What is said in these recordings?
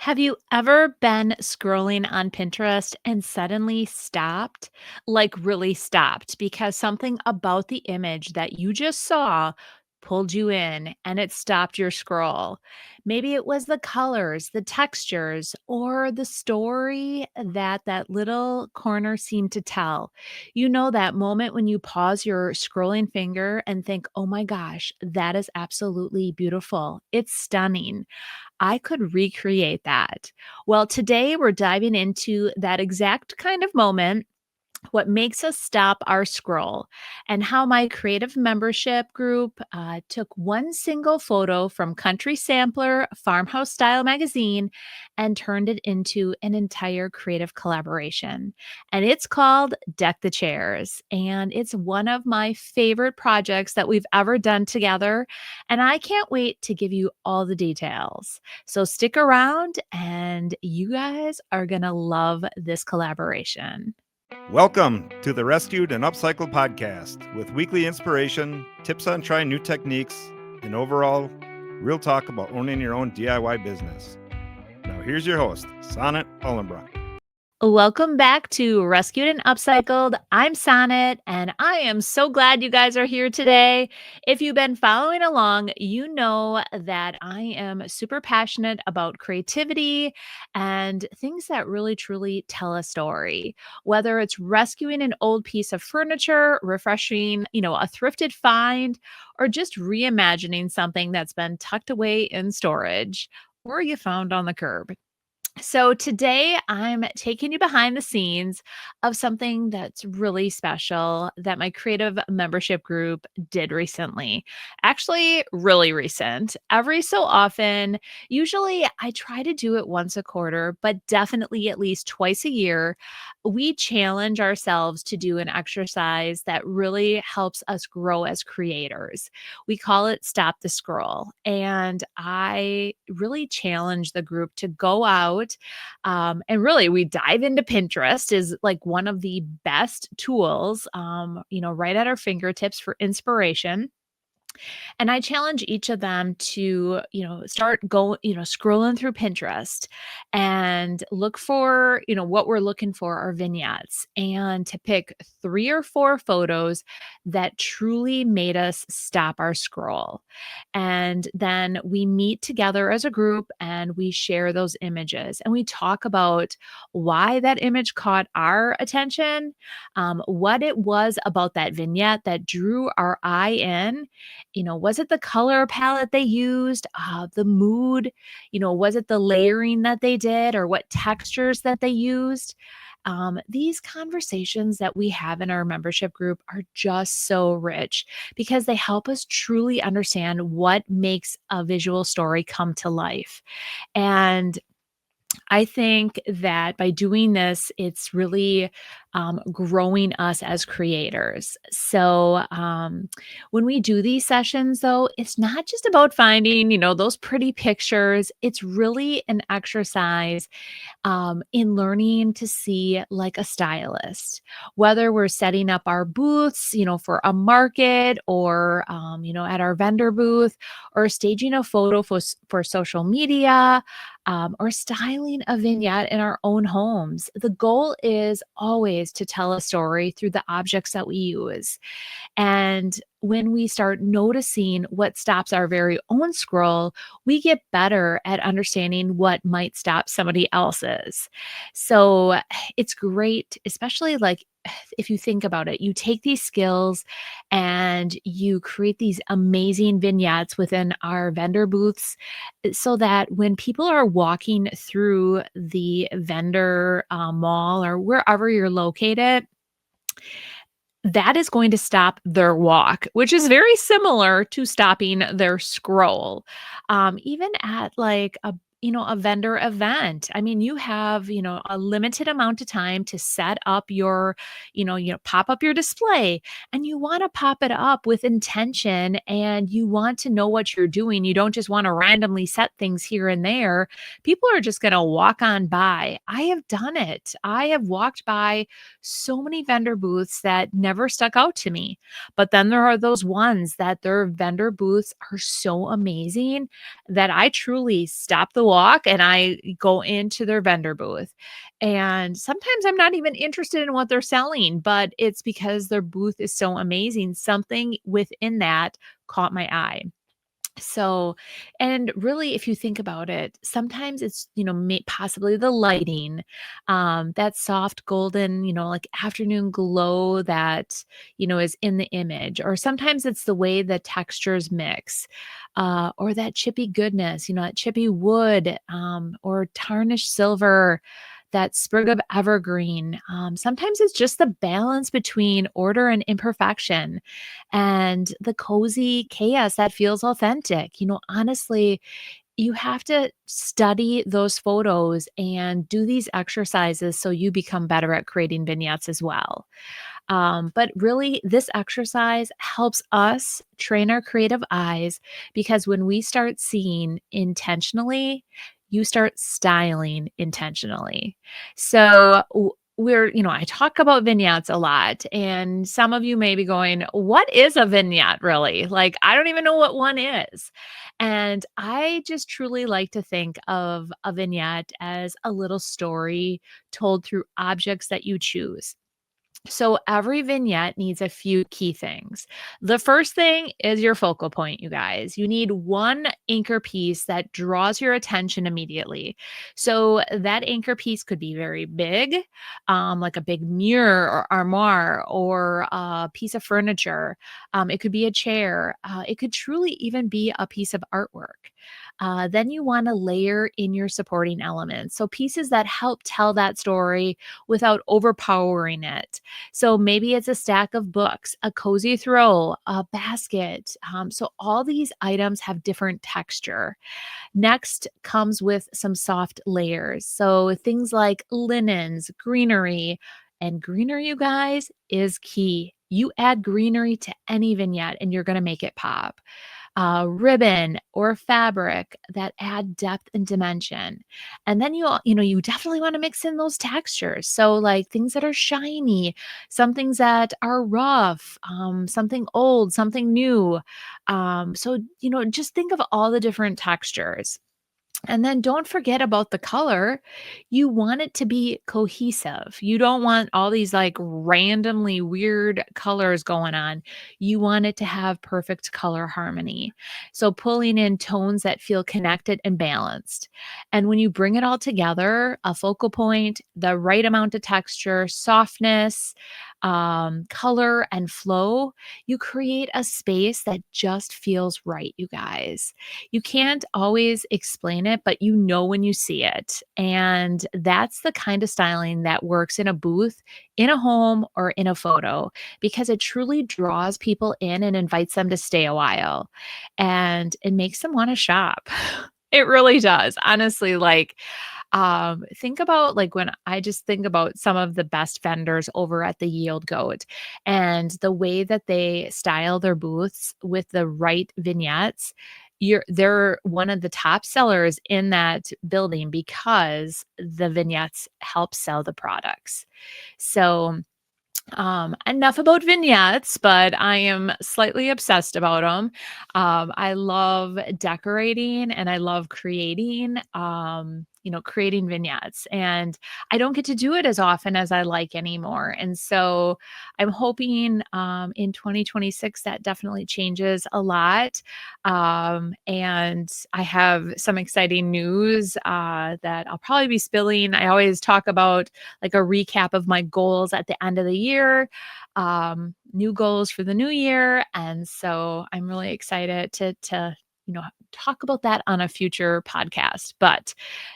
Have you ever been scrolling on Pinterest and suddenly stopped? Like, really stopped because something about the image that you just saw pulled you in and it stopped your scroll. Maybe it was the colors, the textures, or the story that little corner seemed to tell. You know that moment when you pause your scrolling finger and think, "Oh my gosh, that is absolutely beautiful. It's stunning." I could recreate that. Well, today we're diving into that exact kind of moment, what makes us stop our scroll, and how my creative membership group took one single photo from Country Sampler Farmhouse Style magazine and turned it into an entire creative collaboration. And it's called Deck the Chairs. And it's one of my favorite projects that we've ever done together. And I can't wait to give you all the details. So stick around, and you guys are going to love this collaboration. Welcome to the Rescued and Upcycled podcast with weekly inspiration, tips on trying new techniques, and overall, real talk about owning your own DIY business. Now, here's your host, Sonnet Ullenbrock. Welcome back to Rescued and Upcycled. I'm Sonnet, and I am so glad you guys are here today. If you've been following along, you know that I am super passionate about creativity and things that really truly tell a story. Whether it's rescuing an old piece of furniture, refreshing, a thrifted find, or just reimagining something that's been tucked away in storage or you found on the curb. So today I'm taking you behind the scenes of something that's really special that my creative membership group did recently. Actually, really recent. Every so often, usually I try to do it once a quarter, but definitely at least twice a year, we challenge ourselves to do an exercise that really helps us grow as creators. We call it Stop the Scroll. And I really challenge the group to go out and really, we dive into Pinterest is like one of the best tools, right at our fingertips for inspiration. And I challenge each of them to, scrolling through Pinterest and look for, what we're looking for are vignettes and to pick 3 or 4 photos that truly made us stop our scroll. And then we meet together as a group and we share those images and we talk about why that image caught our attention, what it was about that vignette that drew our eye in. Was it the color palette they used, the mood? Was it the layering that they did or what textures that they used? These conversations that we have in our membership group are just so rich because they help us truly understand what makes a visual story come to life. And I think that by doing this, it's really growing us as creators. So when we do these sessions, though, it's not just about finding, those pretty pictures. It's really an exercise in learning to see like a stylist, whether we're setting up our booths, for a market or, at our vendor booth or staging a photo for social media or styling a vignette in our own homes. The goal is always to tell a story through the objects that we use. And when we start noticing what stops our very own scroll, we get better at understanding what might stop somebody else's. So it's great, especially like if you think about it, you take these skills and you create these amazing vignettes within our vendor booths so that when people are walking through the vendor mall or wherever you're located, that is going to stop their walk, which is very similar to stopping their scroll. Even at like a vendor event. I mean, you have, a limited amount of time to set up your, pop up your display and you want to pop it up with intention and you want to know what you're doing. You don't just want to randomly set things here and there. People are just going to walk on by. I have done it. I have walked by so many vendor booths that never stuck out to me. But then there are those ones that their vendor booths are so amazing that I truly stop the walk and I go into their vendor booth. And sometimes I'm not even interested in what they're selling, but it's because their booth is so amazing. Something within that caught my eye. So, and really, if you think about it, sometimes it's, possibly the lighting, that soft golden, like afternoon glow that, is in the image. Or sometimes it's the way the textures mix, or that chippy goodness, that chippy wood, or tarnished silver, that sprig of evergreen. Sometimes it's just the balance between order and imperfection and the cozy chaos that feels authentic. Honestly, you have to study those photos and do these exercises so you become better at creating vignettes as well. But really, this exercise helps us train our creative eyes because when we start seeing intentionally, you start styling intentionally. So, I talk about vignettes a lot, and some of you may be going, what is a vignette really? Like, I don't even know what one is. And I just truly like to think of a vignette as a little story told through objects that you choose. So every vignette needs a few key things. The first thing is your focal point, you guys. You need one anchor piece that draws your attention immediately. So that anchor piece could be very big, like a big mirror or armoire or a piece of furniture. It could be a chair. It could truly even be a piece of artwork. Then you want to layer in your supporting elements. So pieces that help tell that story without overpowering it. So maybe it's a stack of books, a cozy throw, a basket. So all these items have different texture. Next comes with some soft layers. So things like linens, greenery, and greenery, you guys, is key. You add greenery to any vignette and you're going to make it pop. Ribbon or fabric that add depth and dimension. And then you definitely want to mix in those textures. So like things that are shiny, some things that are rough, something old, something new. So just think of all the different textures. And then don't forget about the color. You want it to be cohesive. You don't want all these like randomly weird colors going on. You want it to have perfect color harmony. So pulling in tones that feel connected and balanced. And when you bring it all together, a focal point, the right amount of texture, softness, color, and flow, you create a space that just feels right, you guys. You can't always explain it, but you know when you see it. And that's the kind of styling that works in a booth, in a home, or in a photo because it truly draws people in and invites them to stay a while. And it makes them want to shop. It really does. Honestly, like think about like when I just think about some of the best vendors over at the Yield Goat and the way that they style their booths with the right vignettes. They're one of the top sellers in that building because the vignettes help sell the products. So enough about vignettes, but I am slightly obsessed about them. I love decorating and I love creating vignettes. And I don't get to do it as often as I like anymore. And so I'm hoping in 2026 that definitely changes a lot. And I have some exciting news that I'll probably be spilling. I always talk about like a recap of my goals at the end of the year, new goals for the new year. And so I'm really excited to talk about that on a future podcast. But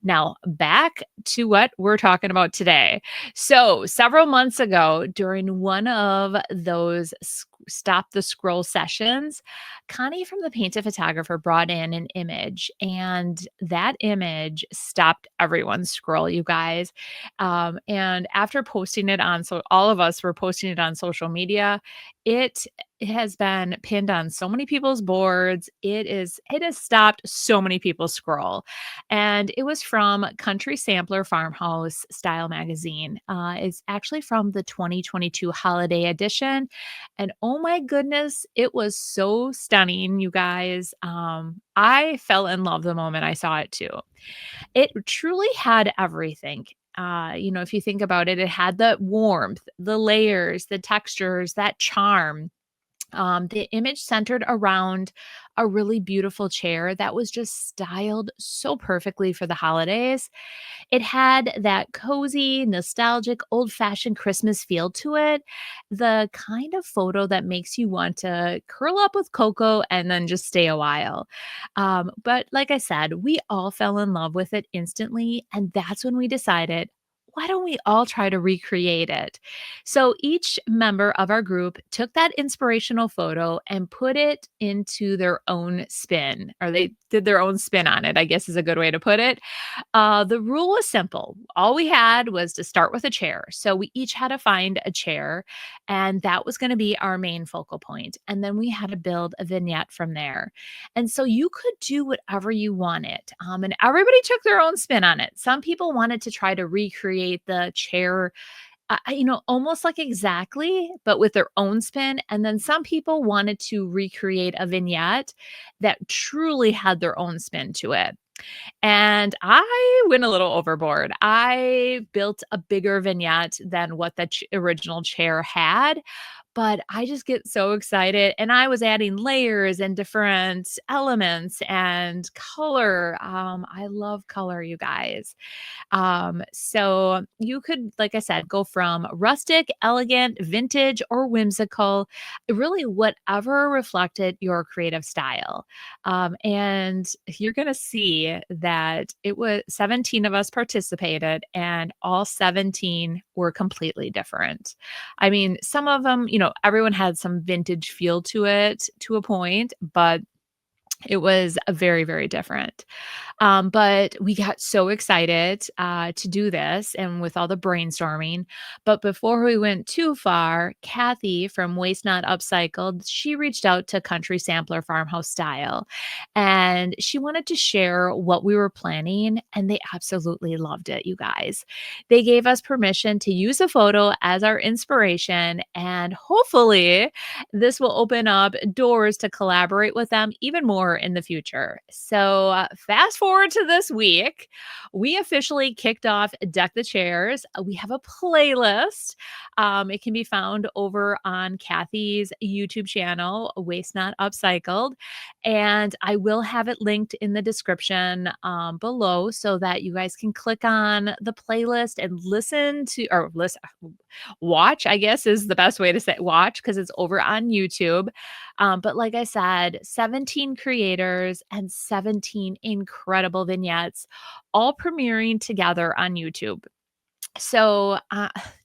now back to what we're talking about today. So several months ago, during one of those stop the scroll sessions, Connie from the Painted Photographer brought in an image, and that image stopped everyone's scroll, you guys. And after posting it on, so all of us were posting it on social media, it has been pinned on so many people's boards. It has stopped so many people's scroll. And it was from Country Sampler Farmhouse Style Magazine. It's actually from the 2022 holiday edition. And oh oh my goodness, it was so stunning, you guys. I fell in love the moment I saw it too. It truly had everything. If you think about it, it had the warmth, the layers, the textures, that charm. The image centered around a really beautiful chair that was just styled so perfectly for the holidays. It had that cozy, nostalgic, old-fashioned Christmas feel to it, the kind of photo that makes you want to curl up with Coco and then just stay a while. But like I said, we all fell in love with it instantly, and that's when we decided, why don't we all try to recreate it? So each member of our group took that inspirational photo and put it into their own spin, or they did their own spin on it, I guess is a good way to put it. The rule was simple. All we had was to start with a chair. So we each had to find a chair, and that was going to be our main focal point. And then we had to build a vignette from there. And so you could do whatever you wanted. And everybody took their own spin on it. Some people wanted to try to recreate the chair almost like exactly, but with their own spin. And then some people wanted to recreate a vignette that truly had their own spin to it. And I went a little overboard. I built a bigger vignette than what the original chair had, but I just get so excited. And I was adding layers and different elements and color. I love color, you guys. So you could, like I said, go from rustic, elegant, vintage, or whimsical, really whatever reflected your creative style. And you're going to see that it was 17 of us participated, and all 17 were completely different. I mean, some of them, everyone had some vintage feel to it to a point, but it was a very, very different. But we got so excited to do this and with all the brainstorming. But before we went too far, Kathy from Waste Not Upcycled, she reached out to Country Sampler Farmhouse Style, and she wanted to share what we were planning, and they absolutely loved it, you guys. They gave us permission to use a photo as our inspiration, and hopefully this will open up doors to collaborate with them even more in the future. So, fast forward to this week, we officially kicked off Deck the Chairs. We have a playlist. It can be found over on Kathy's YouTube channel, Waste Not Upcycled. And I will have it linked in the description below so that you guys can click on the playlist and watch, I guess is the best way to say watch, because it's over on YouTube. But like I said, 17 creators and 17 incredible vignettes all premiering together on YouTube. So,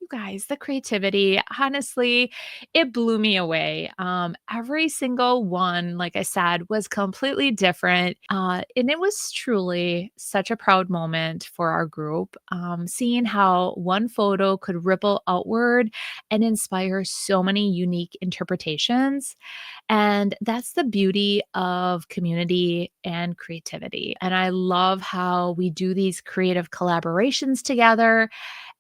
you guys, the creativity, honestly, it blew me away. Every single one, like I said, was completely different. And it was truly such a proud moment for our group, seeing how one photo could ripple outward and inspire so many unique interpretations. And that's the beauty of community and creativity. And I love how we do these creative collaborations together.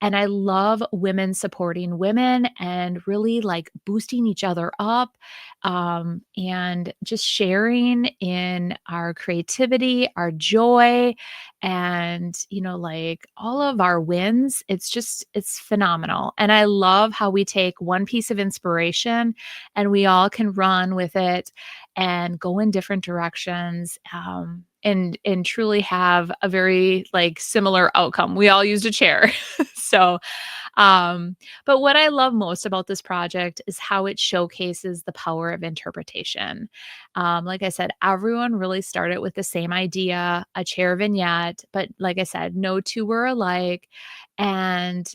And I love women supporting women and really like boosting each other up, and just sharing in our creativity, our joy, and, like all of our wins. It's phenomenal. And I love how we take one piece of inspiration and we all can run with it and go in different directions. And truly have a very like similar outcome. We all used a chair. So, but what I love most about this project is how it showcases the power of interpretation. Like I said, everyone really started with the same idea, a chair vignette, but like I said, no two were alike. And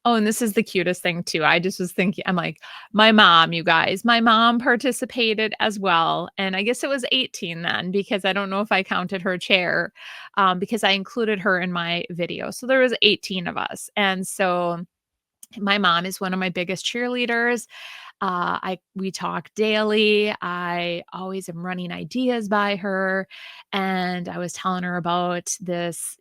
oh, and this is the cutest thing too. I just was thinking, I'm like, my mom, you guys, my mom participated as well. And I guess it was 18 then, because I don't know if I counted her chair, because I included her in my video. So there was 18 of us. And so my mom is one of my biggest cheerleaders. We talk daily. I always am running ideas by her. And I was telling her about this,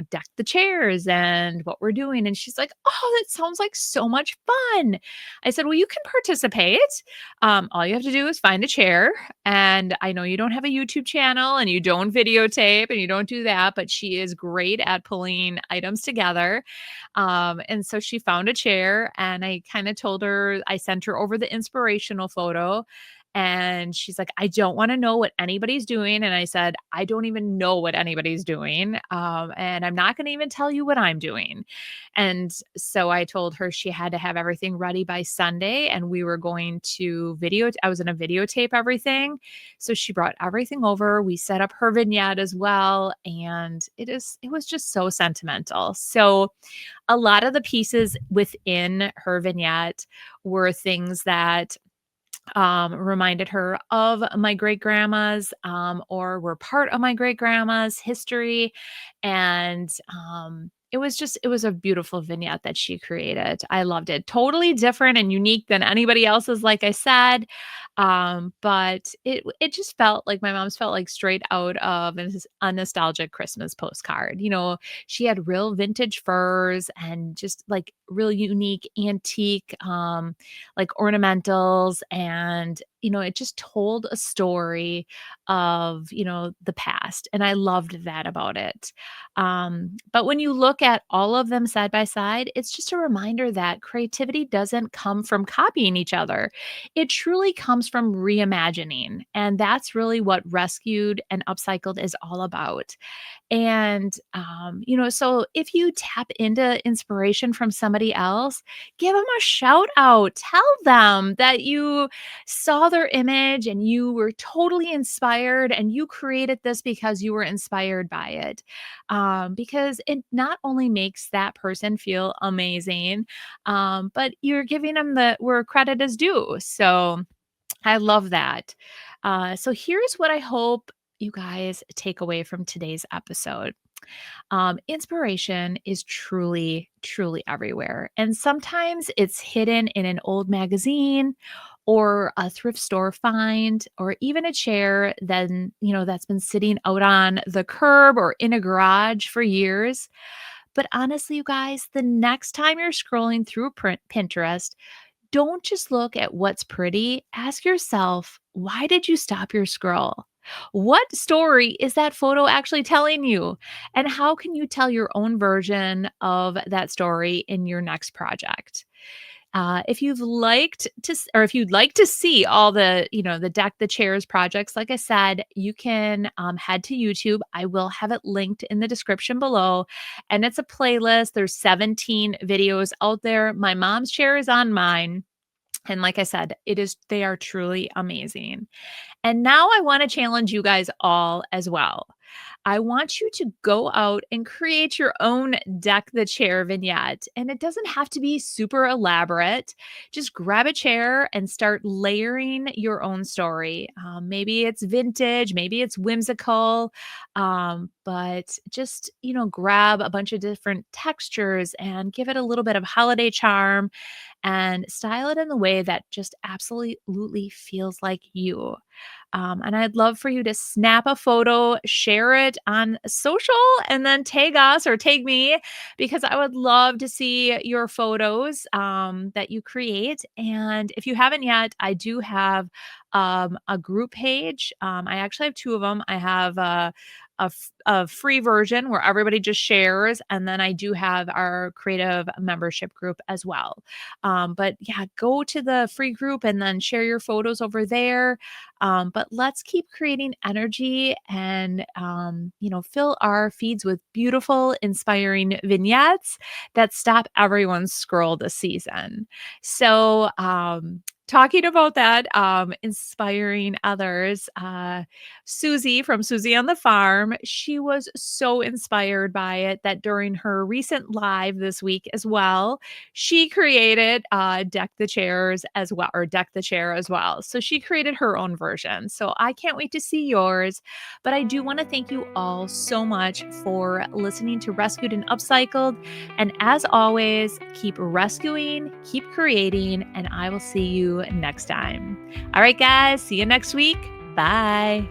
deck the chairs and what we're doing. And she's like, oh, that sounds like so much fun. I said, well, you can participate. All you have to do is find a chair. And I know you don't have a YouTube channel and you don't videotape and you don't do that, but she is great at pulling items together. And so she found a chair and I kind of told her, I sent her over the inspirational photo. And she's like, I don't want to know what anybody's doing. And I said, I don't even know what anybody's doing. And I'm not going to even tell you what I'm doing. And so I told her she had to have everything ready by Sunday. And we were going to I was going to videotape everything. So she brought everything over. We set up her vignette as well. And it was just so sentimental. So a lot of the pieces within her vignette were things that reminded her of my great grandma's or were part of my great grandma's history. And it was a beautiful vignette that she created. I loved it. Totally different and unique than anybody else's, like I said. But it just felt like my mom's felt like straight out of a nostalgic Christmas postcard. She had real vintage furs and just like real unique antique like ornamentals, and it just told a story of the past, and I loved that about it. But when you look at all of them side by side, it's just a reminder that creativity doesn't come from copying each other. It truly comes from reimagining, and that's really what Rescued and Upcycled is all about. And, so if you tap into inspiration from somebody else, give them a shout out. Tell them that you saw their image and you were totally inspired and you created this because you were inspired by it. Because it not only makes that person feel amazing, but you're giving them where credit is due. So I love that. So here's what I hope you guys take away from today's episode. Inspiration is truly, truly everywhere. And sometimes it's hidden in an old magazine or a thrift store find, or even a chair that's been sitting out on the curb or in a garage for years. But honestly, you guys, the next time you're scrolling through Pinterest, don't just look at what's pretty. Ask yourself, why did you stop your scroll? What story is that photo actually telling you? And how can you tell your own version of that story in your next project? If you've liked to, or if you'd like to see all the deck the chairs projects, like I said, you can head to YouTube. I will have it linked in the description below, and it's a playlist. There's 17 videos out there. My mom's chair is on mine. And like I said, they are truly amazing. And now I want to challenge you guys all as well. I want you to go out and create your own deck the chair vignette. And it doesn't have to be super elaborate. Just grab a chair and start layering your own story. Maybe it's vintage, maybe it's whimsical, but just, grab a bunch of different textures and give it a little bit of holiday charm and style it in the way that just absolutely feels like you. And I'd love for you to snap a photo, share it on social, and then tag us or tag me, because I would love to see your photos that you create. And if you haven't yet, I do have a group page. I actually have two of them. I have a free version where everybody just shares, and then I do have our creative membership group as well. But yeah, go to the free group and then share your photos over there. But let's keep creating energy and, fill our feeds with beautiful, inspiring vignettes that stop everyone's scroll this season. So, talking about that, inspiring others, Susie from Susie on the Farm, she was so inspired by it that during her recent live this week as well, she created Deck the Chairs as well, or Deck the Chair as well. So she created her own version. So I can't wait to see yours. But I do want to thank you all so much for listening to Rescued and Upcycled. And as always, keep rescuing, keep creating, and I will see you you next time. All right, guys, see you next week. Bye.